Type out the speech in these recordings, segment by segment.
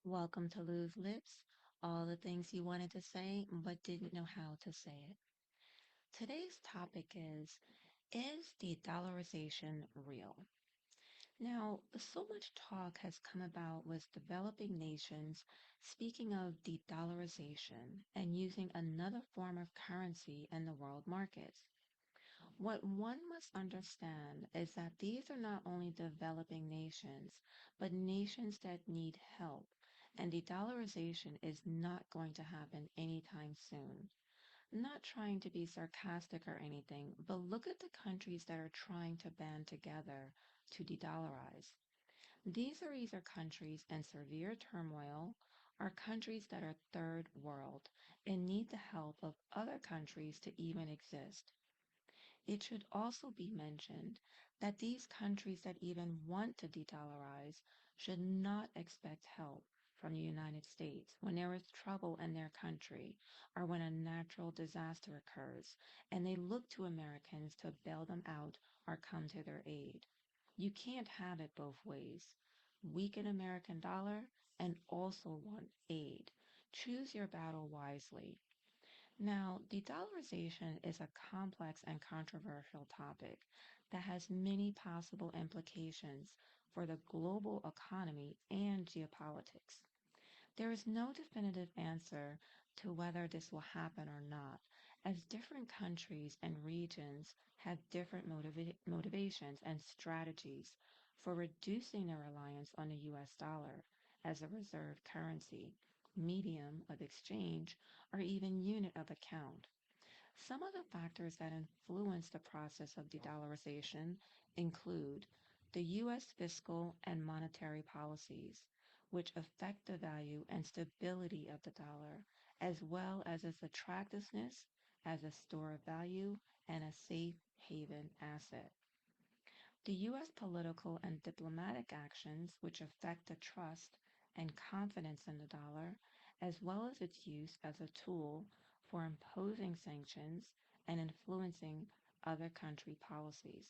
Welcome to Lou's Lips, all the things you wanted to say but didn't know how to say it. Today's topic is de-dollarization real? Now, so much talk has come about with developing nations speaking of de-dollarization and using another form of currency in the world markets. What one must understand is that these are not only developing nations, but nations that need help, and de-dollarization is not going to happen anytime soon. Not trying to be sarcastic or anything, but look at the countries that are trying to band together to de-dollarize. These are either countries in severe turmoil or countries that are third world and need the help of other countries to even exist. It should also be mentioned that these countries that even want to de-dollarize should not expect help from the United States when there is trouble in their country or when a natural disaster occurs and they look to Americans to bail them out or come to their aid. You can't have it both ways. Weaken American dollar and also want aid. Choose your battle wisely. Now, de-dollarization is a complex and controversial topic that has many possible implications for the global economy and geopolitics. There is no definitive answer to whether this will happen or not, as different countries and regions have different motivations and strategies for reducing their reliance on the US dollar as a reserve currency, medium of exchange, or even unit of account. Some of the factors that influence the process of de-dollarization include the U.S. fiscal and monetary policies, which affect the value and stability of the dollar, as well as its attractiveness as a store of value and a safe haven asset. The U.S. political and diplomatic actions, which affect the trust and confidence in the dollar, as well as its use as a tool for imposing sanctions and influencing other country policies.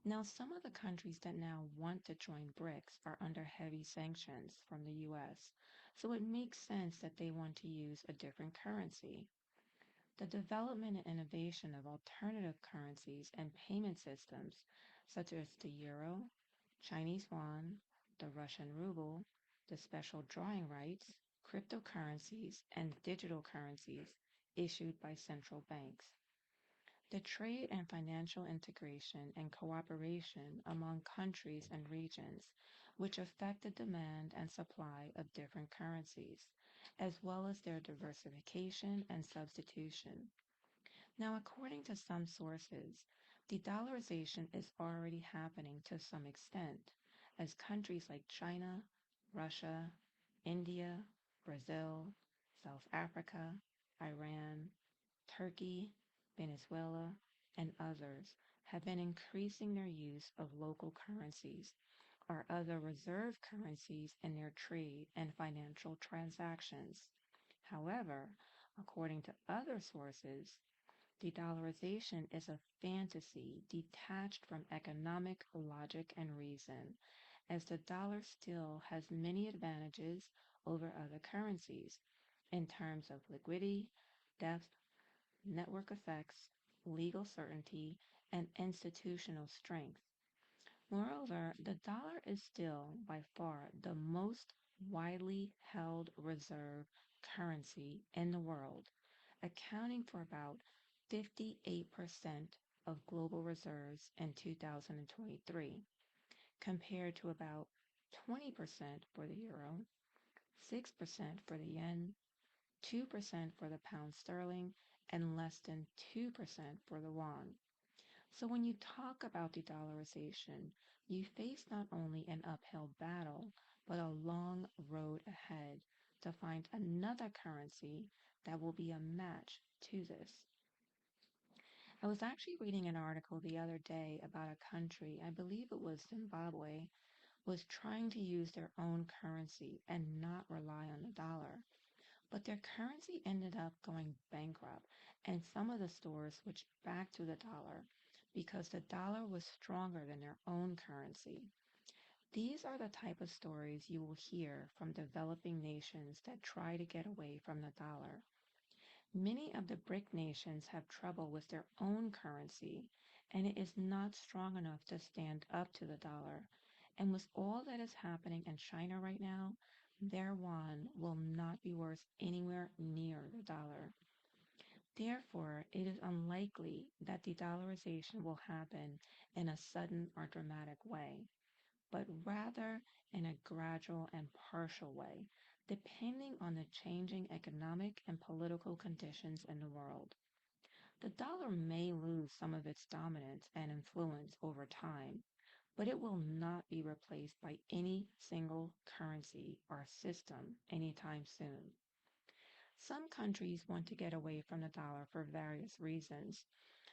Now, some of the countries that now want to join BRICS are under heavy sanctions from the US, so it makes sense that they want to use a different currency. The development and innovation of alternative currencies and payment systems, such as the euro, Chinese yuan, the Russian ruble, the special drawing rights, cryptocurrencies, and digital currencies issued by central banks. The trade and financial integration and cooperation among countries and regions, which affect the demand and supply of different currencies, as well as their diversification and substitution. Now, according to some sources, de-dollarization is already happening to some extent, as countries like China, Russia, India, Brazil, South Africa, Iran, Turkey, Venezuela, and others have been increasing their use of local currencies or other reserve currencies in their trade and financial transactions. However, according to other sources, de-dollarization is a fantasy detached from economic logic and reason, as the dollar still has many advantages over other currencies in terms of liquidity, depth, network effects, legal certainty, and institutional strength. Moreover, the dollar is still by far the most widely held reserve currency in the world, accounting for about 58% of global reserves in 2023, compared to about 20% for the euro, 6% for the yen, 2% for the pound sterling, and less than 2% for the yuan. So when you talk about de-dollarization, you face not only an uphill battle, but a long road ahead to find another currency that will be a match to this. I was actually reading an article the other day about a country, I believe it was Zimbabwe, was trying to use their own currency and not rely on the dollar. But their currency ended up going bankrupt, and some of the stores switched back to the dollar because the dollar was stronger than their own currency. These are the type of stories you will hear from developing nations that try to get away from the dollar. Many of the BRIC nations have trouble with their own currency, and it is not strong enough to stand up to the dollar. And with all that is happening in China right now, their yuan will not be worth anywhere near the dollar. Therefore, it is unlikely that de-dollarization will happen in a sudden or dramatic way, but rather in a gradual and partial way, depending on the changing economic and political conditions in the world. The dollar may lose some of its dominance and influence over time, but it will not be replaced by any single currency or system anytime soon. Some countries want to get away from the dollar for various reasons,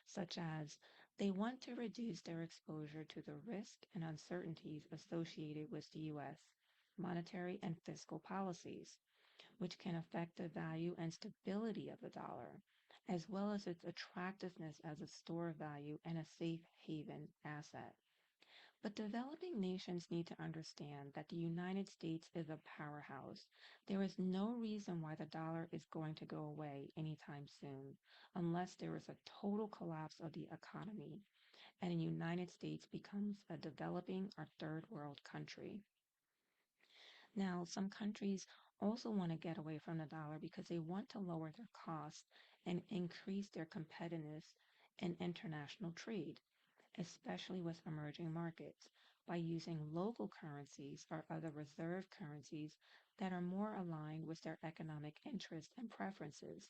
such as they want to reduce their exposure to the risk and uncertainties associated with the U.S. monetary and fiscal policies, which can affect the value and stability of the dollar, as well as its attractiveness as a store of value and a safe haven asset. But developing nations need to understand that the United States is a powerhouse. There is no reason why the dollar is going to go away anytime soon, unless there is a total collapse of the economy and the United States becomes a developing or third world country. Now, some countries also want to get away from the dollar because they want to lower their costs and increase their competitiveness in international trade, especially with emerging markets, by using local currencies or other reserve currencies that are more aligned with their economic interests and preferences.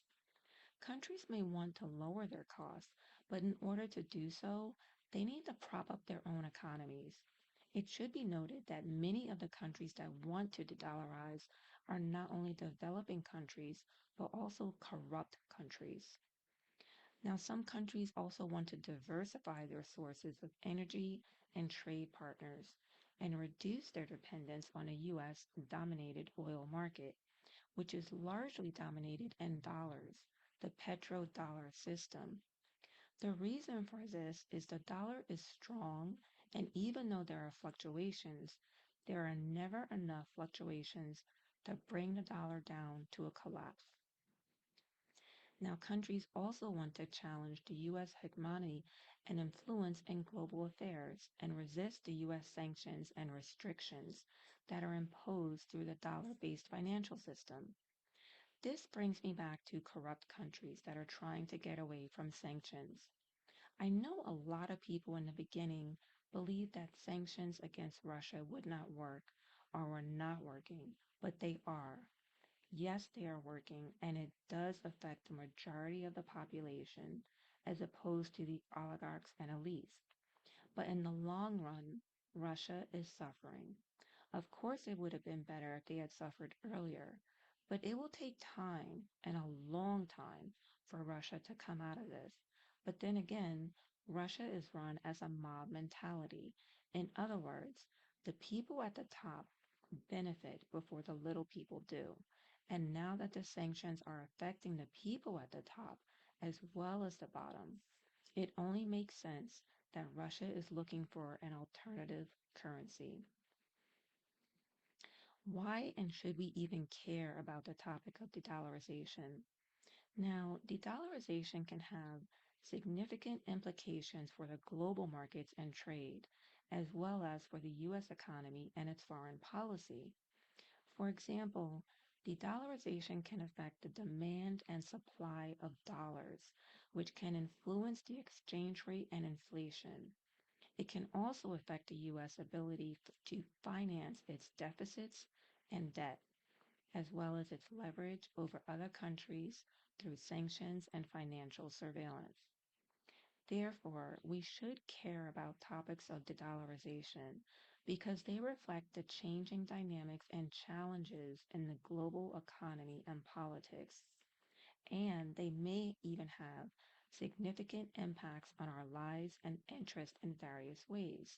Countries may want to lower their costs, but in order to do so, they need to prop up their own economies. It should be noted that many of the countries that want to de-dollarize are not only developing countries, but also corrupt countries. Now, some countries also want to diversify their sources of energy and trade partners and reduce their dependence on a U.S. dominated oil market, which is largely dominated in dollars, the petrodollar system. The reason for this is the dollar is strong, and even though there are fluctuations, there are never enough fluctuations to bring the dollar down to a collapse. Now, countries also want to challenge the U.S. hegemony and influence in global affairs and resist the U.S. sanctions and restrictions that are imposed through the dollar based financial system. This brings me back to corrupt countries that are trying to get away from sanctions. I know a lot of people in the beginning believed that sanctions against Russia would not work or were not working, but they are. Yes, they are working, and it does affect the majority of the population as opposed to the oligarchs and elites. But in the long run, Russia is suffering. Of course, it would have been better if they had suffered earlier, but it will take time and a long time for Russia to come out of this. But then again, Russia is run as a mob mentality. In other words, the people at the top benefit before the little people do. And now that the sanctions are affecting the people at the top as well as the bottom, it only makes sense that Russia is looking for an alternative currency. Why and should we even care about the topic of de-dollarization? Now, de-dollarization can have significant implications for the global markets and trade, as well as for the U.S. economy and its foreign policy. For example, de-dollarization can affect the demand and supply of dollars, which can influence the exchange rate and inflation. It can also affect the U.S. ability to finance its deficits and debt, as well as its leverage over other countries through sanctions and financial surveillance. Therefore, we should care about topics of de-dollarization because they reflect the changing dynamics and challenges in the global economy and politics, and they may even have significant impacts on our lives and interests in various ways.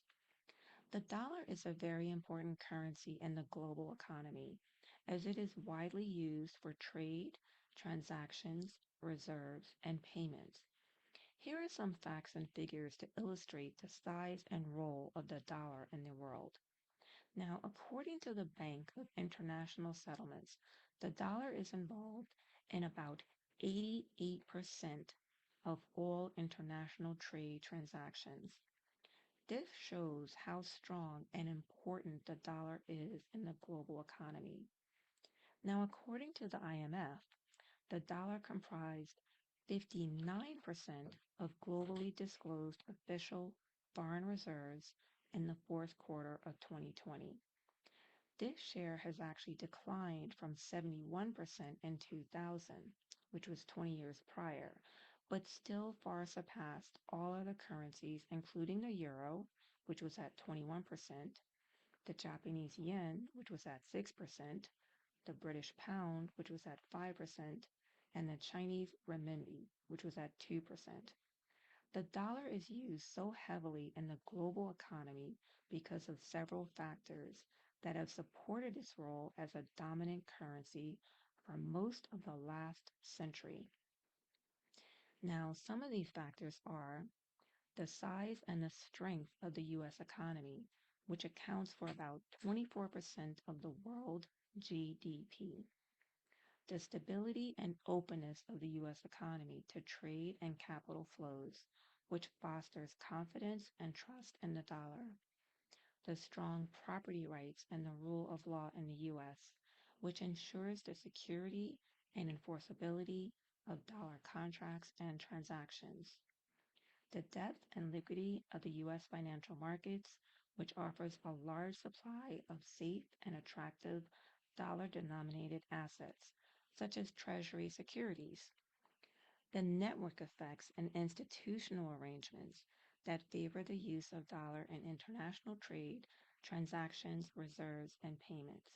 The dollar is a very important currency in the global economy as it is widely used for trade, transactions, reserves, and payments. Here are some facts and figures to illustrate the size and role of the dollar in the world. Now, according to the Bank of International Settlements, the dollar is involved in about 88% of all international trade transactions. This shows how strong and important the dollar is in the global economy. Now, according to the IMF, the dollar comprised 59% of globally disclosed official foreign reserves in the fourth quarter of 2020. This share has actually declined from 71% in 2000, which was 20 years prior, but still far surpassed all other currencies, including the euro, which was at 21%, the Japanese yen, which was at 6%, the British pound, which was at 5%, and the Chinese renminbi, which was at 2%. The dollar is used so heavily in the global economy because of several factors that have supported its role as a dominant currency for most of the last century. Now, some of these factors are the size and the strength of the U.S. economy, which accounts for about 24% of the world GDP. The stability and openness of the U.S. economy to trade and capital flows, which fosters confidence and trust in the dollar. The strong property rights and the rule of law in the U.S., which ensures the security and enforceability of dollar contracts and transactions. The depth and liquidity of the U.S. financial markets, which offers a large supply of safe and attractive dollar denominated assets, such as Treasury securities. The network effects and institutional arrangements that favor the use of dollar in international trade, transactions, reserves, and payments.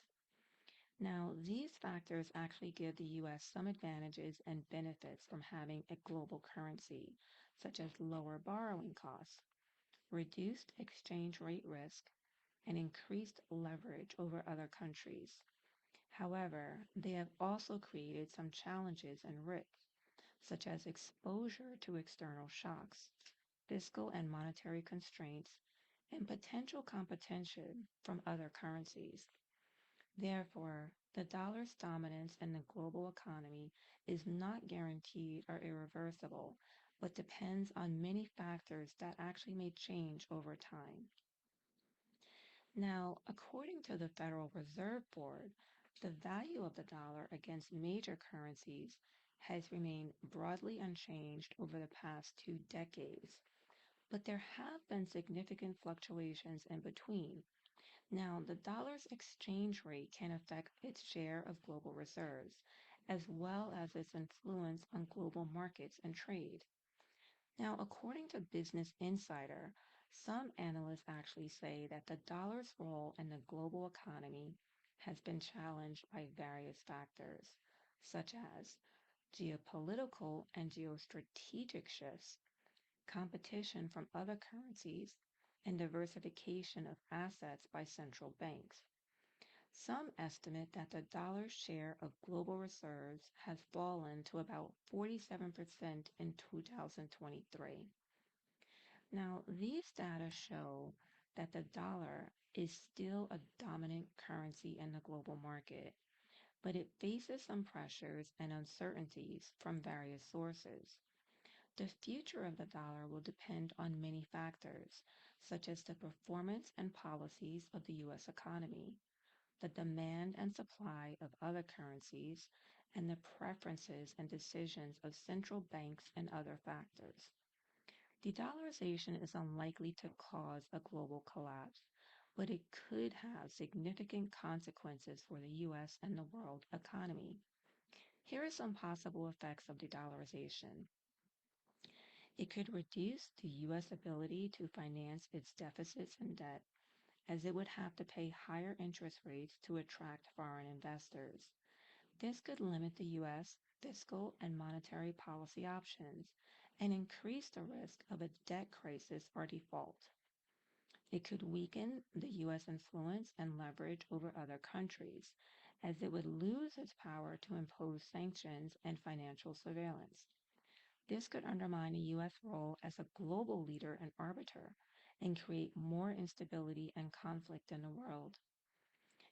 Now, these factors actually give the U.S. some advantages and benefits from having a global currency, such as lower borrowing costs, reduced exchange rate risk, and increased leverage over other countries. However, they have also created some challenges and risks, such as exposure to external shocks, fiscal and monetary constraints, and potential competition from other currencies. Therefore, the dollar's dominance in the global economy is not guaranteed or irreversible, but depends on many factors that actually may change over time. Now, according to the Federal Reserve Board, the value of the dollar against major currencies has remained broadly unchanged over the past 2 decades, but there have been significant fluctuations in between. Now, the dollar's exchange rate can affect its share of global reserves, as well as its influence on global markets and trade. Now, according to Business Insider, some analysts actually say that the dollar's role in the global economy has been challenged by various factors, such as geopolitical and geostrategic shifts, competition from other currencies, and diversification of assets by central banks. Some estimate that the dollar's share of global reserves has fallen to about 47% in 2023. Now, these data show that the dollar is still a dominant currency in the global market, but it faces some pressures and uncertainties from various sources. The future of the dollar will depend on many factors, such as the performance and policies of the U.S. economy, the demand and supply of other currencies, and the preferences and decisions of central banks and other factors. De-dollarization is unlikely to cause a global collapse, but it could have significant consequences for the U.S. and the world economy. Here are some possible effects of de-dollarization. It could reduce the U.S. ability to finance its deficits and debt, as it would have to pay higher interest rates to attract foreign investors. This could limit the U.S. fiscal and monetary policy options and increase the risk of a debt crisis or default. It could weaken the U.S. influence and leverage over other countries, as it would lose its power to impose sanctions and financial surveillance. This could undermine the U.S. role as a global leader and arbiter, and create more instability and conflict in the world.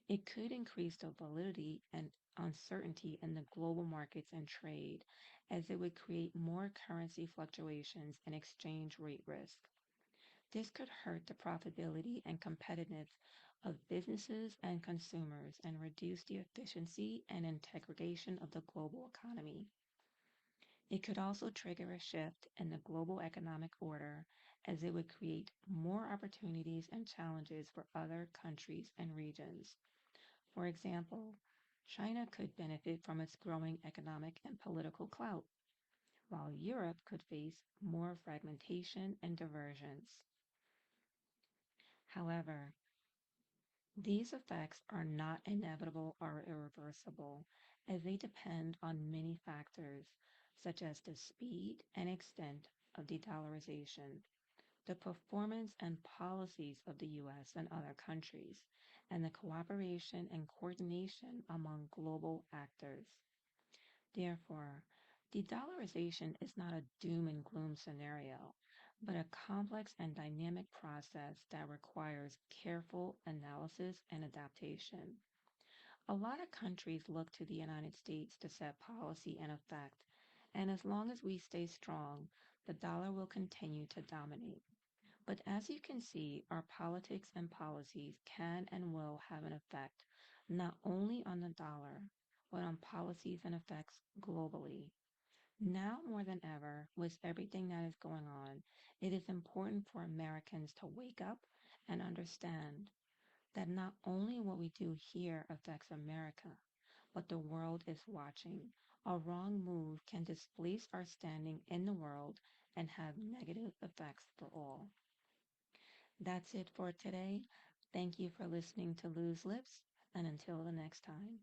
It could increase the volatility and uncertainty in the global markets and trade, as it would create more currency fluctuations and exchange rate risk. This could hurt the profitability and competitiveness of businesses and consumers and reduce the efficiency and integration of the global economy. It could also trigger a shift in the global economic order, as it would create more opportunities and challenges for other countries and regions. For example, China could benefit from its growing economic and political clout, while Europe could face more fragmentation and divergence. However, these effects are not inevitable or irreversible, as they depend on many factors, such as the speed and extent of de-dollarization, the performance and policies of the US and other countries, and the cooperation and coordination among global actors. Therefore, de-dollarization is not a doom and gloom scenario, but a complex and dynamic process that requires careful analysis and adaptation. A lot of countries look to the United States to set policy in effect, and as long as we stay strong, the dollar will continue to dominate. But as you can see, our politics and policies can and will have an effect not only on the dollar, but on policies and effects globally. Now more than ever, with everything that is going on, it is important for Americans to wake up and understand that not only what we do here affects America, but the world is watching. A wrong move can displace our standing in the world and have negative effects for all. That's it for today. Thank you for listening to Lose Lips, and until the next time.